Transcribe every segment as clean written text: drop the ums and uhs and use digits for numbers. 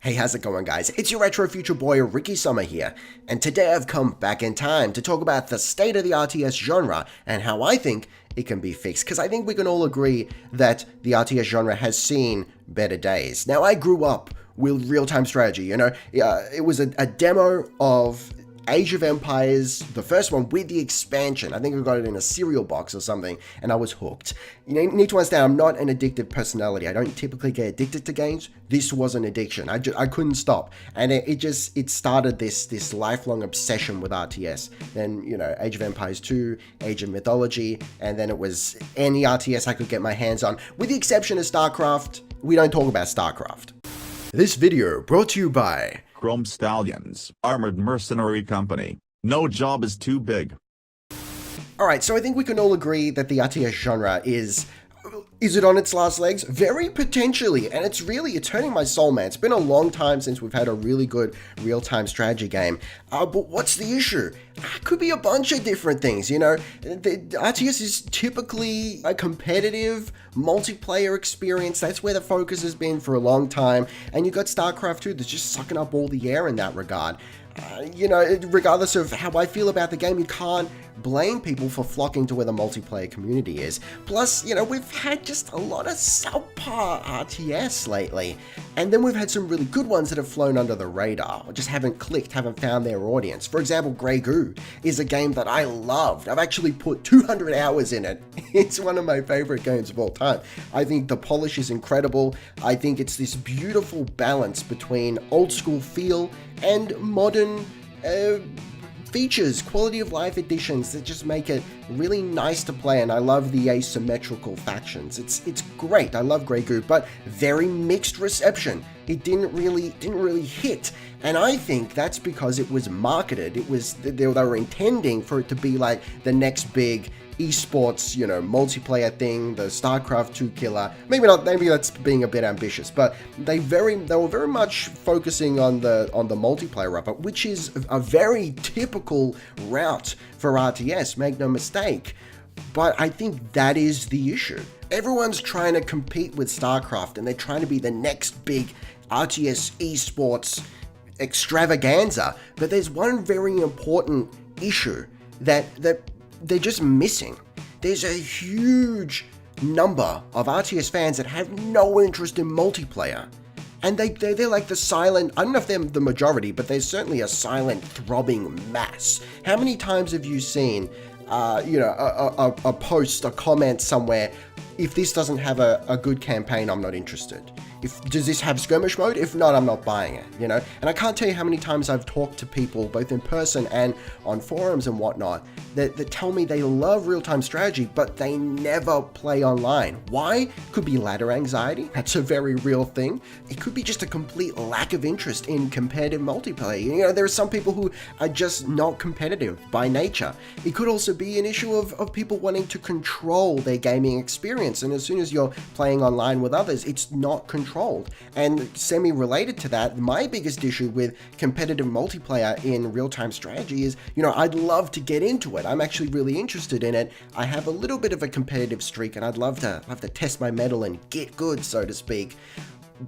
Hey, how's it going, guys? It's your retro future boy, Ricky Summer here, and today I've come back in time to talk about the state of the RTS genre and how I think it can be fixed, because I think we can all agree that the RTS genre has seen better days. Now, I grew up with real-time strategy, it was a demo of Age of Empires, the first one with the expansion. I think I got it in a cereal box or something, and I was hooked. You need to understand, I'm not an addictive personality. I don't typically get addicted to games. This was an addiction. I couldn't stop, and it started this lifelong obsession with RTS. Then Age of Empires 2, Age of Mythology, and then it was any RTS I could get my hands on, with the exception of StarCraft. We don't talk about StarCraft. This video brought to you by Chrome Stallions, Armored Mercenary Company. No job is too big. Alright, so I think we can all agree that the RTS genre is it on its last legs? Very potentially, and it's hurting my soul, man. It's been a long time since we've had a really good real-time strategy game. But what's the issue? It could be a bunch of different things, The RTS is typically a competitive multiplayer experience. That's where the focus has been for a long time. And you got StarCraft 2 that's just sucking up all the air in that regard. Regardless of how I feel about the game, you can't blame people for flocking to where the multiplayer community is. Plus, we've had just a lot of subpar RTS lately. And then we've had some really good ones that have flown under the radar, or just haven't clicked, haven't found their audience. For example, Grey Goo is a game that I loved. I've actually put 200 hours in it. It's one of my favorite games of all time. I think the polish is incredible. I think it's this beautiful balance between old school feel and modern features, quality of life additions that just make it really nice to play. And I love the asymmetrical factions. It's great. I love Grey Goo, but very mixed reception. It didn't really hit, and I think that's because it was marketed. They were intending for it to be like the next big esports, multiplayer thing, the StarCraft 2 killer. Maybe not. Maybe that's being a bit ambitious, but they were very much focusing on the multiplayer route, which is a very typical route for RTS. Make no mistake. But I think that is the issue. Everyone's trying to compete with StarCraft, and they're trying to be the next big RTS esports extravaganza. But there's one very important issue that they're just missing. There's a huge number of RTS fans that have no interest in multiplayer. And they're like the silent, I don't know if they're the majority, but there's certainly a silent throbbing mass. How many times have you seen a post, a comment somewhere, if this doesn't have a good campaign, I'm not interested. Does this have skirmish mode? If not, I'm not buying it, And I can't tell you how many times I've talked to people, both in person and on forums and whatnot, that tell me they love real-time strategy, but they never play online. Why? Could be ladder anxiety. That's a very real thing. It could be just a complete lack of interest in competitive multiplayer. There are some people who are just not competitive by nature. It could also be an issue of people wanting to control their gaming experience, and as soon as you're playing online with others, it's not controlled. And semi-related to that, my biggest issue with competitive multiplayer in real-time strategy is, I'd love to get into it. I'm actually really interested in it. I have a little bit of a competitive streak, and I'd love to test my mettle and get good, so to speak.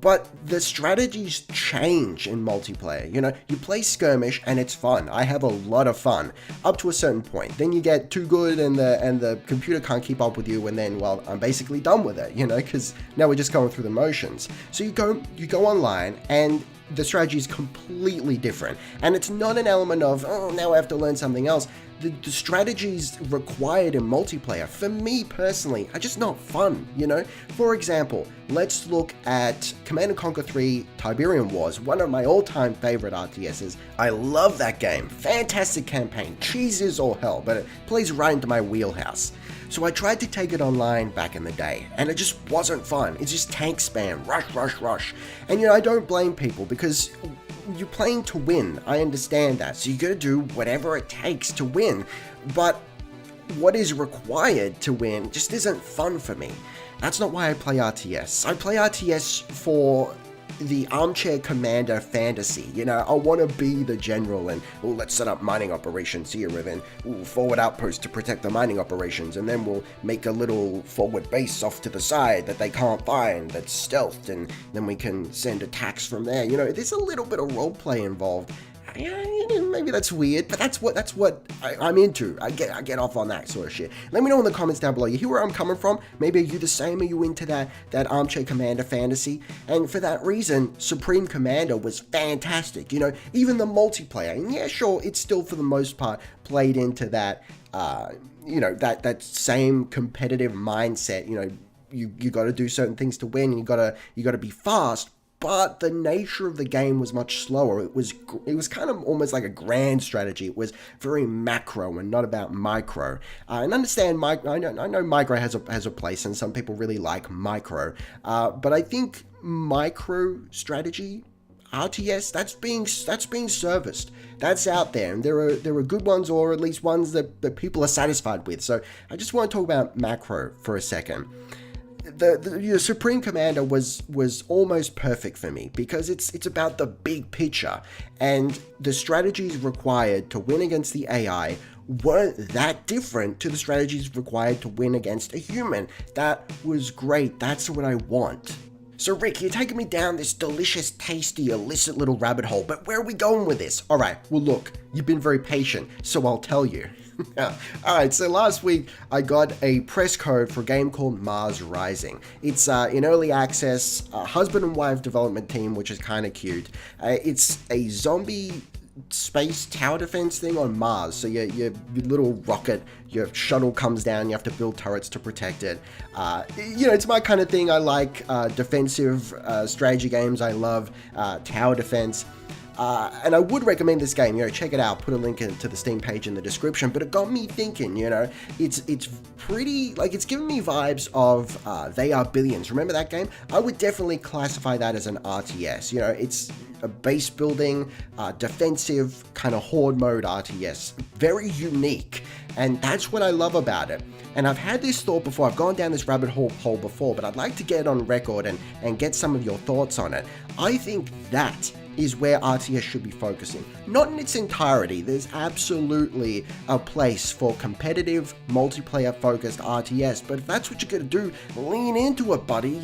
But the strategies change in multiplayer. You play skirmish and it's fun. I have a lot of fun up to a certain point. Then you get too good and the computer can't keep up with you, and then, well, I'm basically done with it, because now we're just going through the motions. So you go online, and the strategy is completely different. And it's not an element of, oh, now I have to learn something else. The strategies required in multiplayer, for me personally, are just not fun, For example, let's look at Command & Conquer 3 Tiberium Wars, one of my all-time favorite RTSs. I love that game. Fantastic campaign. Cheese is all hell, but it plays right into my wheelhouse. So I tried to take it online back in the day, and it just wasn't fun. It's just tank spam, rush. And I don't blame people, because you're playing to win. I understand that. So you gotta do whatever it takes to win. But what is required to win just isn't fun for me. That's not why I play RTS. I play RTS for the armchair commander fantasy. You know, I want to be the general and, oh, let's set up mining operations here and then forward outposts to protect the mining operations, and then we'll make a little forward base off to the side that they can't find that's stealthed, and then we can send attacks from there. You know, there's a little bit of roleplay involved. Yeah, maybe that's weird, but that's what I'm into. I get off on that sort of shit. Let me know in the comments down below. You hear where I'm coming from? Maybe are you the same? Are you into that armchair commander fantasy? And for that reason, Supreme Commander was fantastic. You know, even the multiplayer. And yeah, sure, it's still for the most part played into that, that same competitive mindset. You know, you got to do certain things to win, and you got to be fast. But the nature of the game was much slower. It was kind of almost like a grand strategy. It was very macro and not about micro. And understand, I know micro has a place, and some people really like micro. But I think micro strategy, RTS, that's being serviced. That's out there, and there are good ones, or at least ones that people are satisfied with. So I just want to talk about macro for a second. The Supreme Commander was almost perfect for me because it's about the big picture, and the strategies required to win against the AI weren't that different to the strategies required to win against a human. That was great. That's what I want. So Rick, you're taking me down this delicious, tasty, illicit little rabbit hole, but where are we going with this? All right, well look, you've been very patient, so I'll tell you. Alright, so last week I got a press code for a game called Mars Rising. It's in early access, husband and wife development team, which is kind of cute. It's a zombie space tower defense thing on Mars. So your little rocket, your shuttle comes down, you have to build turrets to protect it. It's my kind of thing. I like defensive strategy games. I love tower defense. And I would recommend this game, check it out, put a link to the Steam page in the description, but it got me thinking, it's pretty, it's giving me vibes of They Are Billions. Remember that game? I would definitely classify that as an RTS. It's a base building, defensive, kind of horde mode RTS. Very unique, and that's what I love about it. And I've had this thought before, I've gone down this rabbit hole before, but I'd like to get it on record and get some of your thoughts on it. I think that is where RTS should be focusing. Not in its entirety. There's absolutely a place for competitive, multiplayer-focused RTS, but if that's what you're gonna do, lean into it, buddy,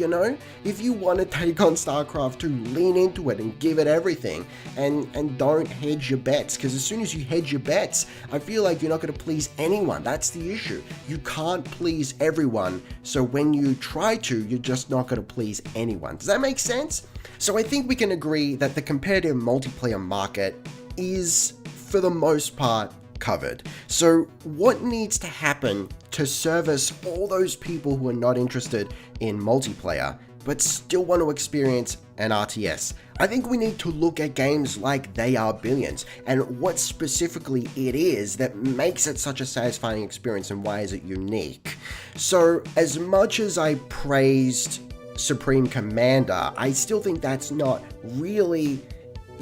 If you want to take on StarCraft 2, lean into it and give it everything, and don't hedge your bets, because as soon as you hedge your bets, I feel like you're not gonna please anyone. That's the issue. You can't please everyone, so when you try to, you're just not gonna please anyone. Does that make sense? So I think we can agree that the competitive multiplayer market is, for the most part, covered. So what needs to happen to service all those people who are not interested in multiplayer, but still want to experience an RTS? I think we need to look at games like They Are Billions and what specifically it is that makes it such a satisfying experience, and why is it unique. So as much as I praised Supreme Commander, I still think that's not really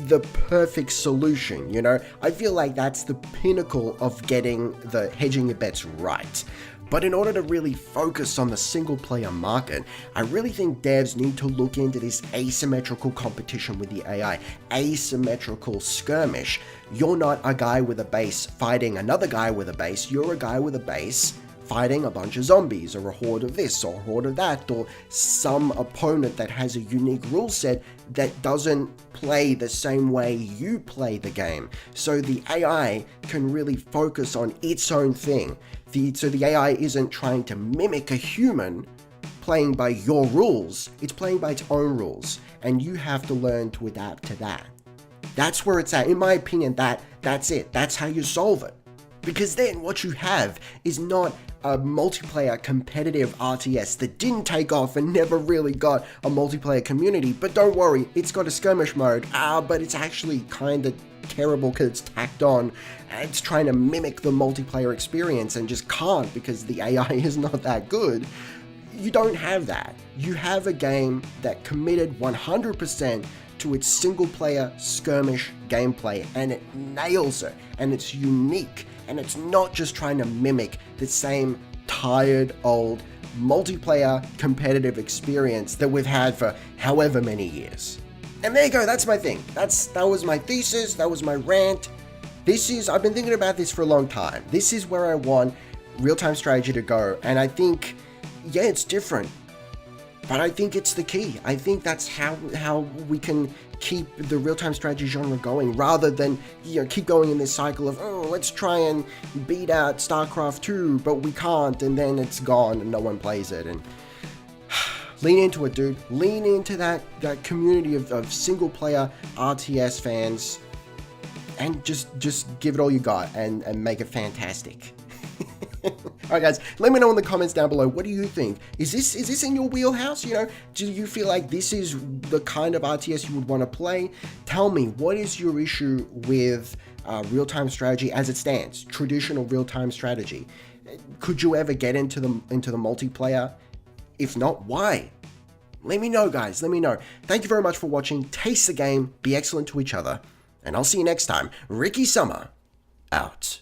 the perfect solution, I feel like that's the pinnacle of getting the hedging your bets right. But in order to really focus on the single player market, I really think devs need to look into this asymmetrical competition with the AI, asymmetrical skirmish. You're not a guy with a base fighting another guy with a base, you're a guy with a base fighting a bunch of zombies, or a horde of this, or a horde of that, or some opponent that has a unique rule set that doesn't play the same way you play the game. So the AI can really focus on its own thing. So the AI isn't trying to mimic a human playing by your rules, it's playing by its own rules, and you have to learn to adapt to that. That's where it's at. In my opinion, that's it. That's how you solve it. Because then what you have is not a multiplayer competitive RTS that didn't take off and never really got a multiplayer community. But don't worry, it's got a skirmish mode, but it's actually kind of terrible because it's tacked on. It's trying to mimic the multiplayer experience and just can't because the AI is not that good. You don't have that. You have a game that committed 100% to its single player skirmish gameplay, and it nails it, and it's unique, and it's not just trying to mimic the same tired old multiplayer competitive experience that we've had for however many years. And there you go, that's my thing. That was my thesis, that was my rant. I've been thinking about this for a long time. This is where I want real-time strategy to go, and I think, yeah, it's different, but I think it's the key. I think that's how we can keep the real-time strategy genre going, rather than, keep going in this cycle of, oh, let's try and beat out StarCraft 2, but we can't, and then it's gone and no one plays it. And lean into it, dude. Lean into that community of single-player RTS fans, and just give it all you got and make it fantastic. Alright guys, let me know in the comments down below, what do you think? Is this in your wheelhouse? Do you feel like this is the kind of RTS you would want to play? Tell me, what is your issue with real-time strategy as it stands? Traditional real-time strategy. Could you ever get into the multiplayer? If not, why? Let me know, guys. Let me know. Thank you very much for watching. Taste the game, be excellent to each other, and I'll see you next time. Ricky Summer, out.